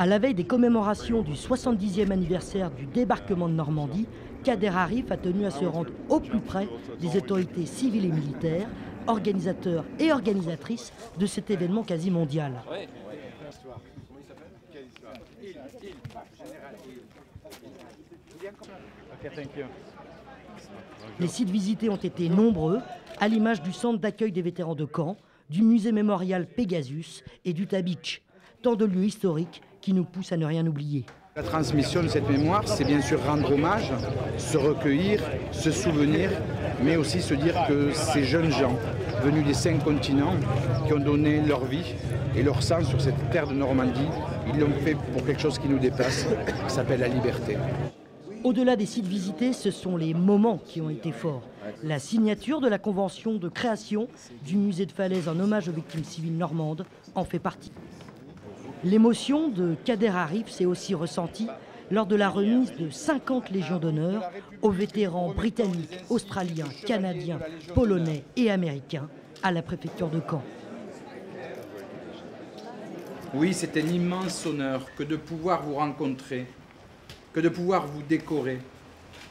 À la veille des commémorations du 70e anniversaire du débarquement de Normandie, Kader Arif a tenu à se rendre au plus près des autorités civiles et militaires, organisateurs et organisatrices de cet événement quasi mondial. Les sites visités ont été nombreux, à l'image du centre d'accueil des vétérans de Caen, du musée mémorial Pegasus et du Tabitch, tant de lieux historiques qui nous poussent à ne rien oublier. La transmission de cette mémoire, c'est bien sûr rendre hommage, se recueillir, se souvenir, mais aussi se dire que ces jeunes gens, venus des 5 continents, qui ont donné leur vie et leur sang sur cette terre de Normandie, ils l'ont fait pour quelque chose qui nous dépasse, qui s'appelle la liberté. Au-delà des sites visités, ce sont les moments qui ont été forts. La signature de la convention de création du musée de Falaise en hommage aux victimes civiles normandes en fait partie. L'émotion de Kader Arif s'est aussi ressentie lors de la remise de 50 légions d'honneur aux vétérans britanniques, australiens, canadiens, polonais et américains à la préfecture de Caen. Oui, c'est un immense honneur que de pouvoir vous rencontrer, que de pouvoir vous décorer,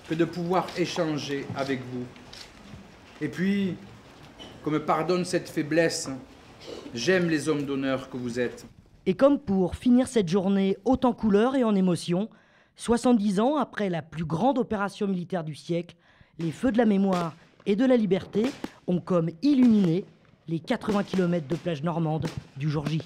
que de pouvoir échanger avec vous. Et puis, qu'on me pardonne cette faiblesse, j'aime les hommes d'honneur que vous êtes. Et comme pour finir cette journée haute en couleurs et en émotions, 70 ans après la plus grande opération militaire du siècle, les feux de la mémoire et de la liberté ont comme illuminé les 80 km de plage normande du jour J.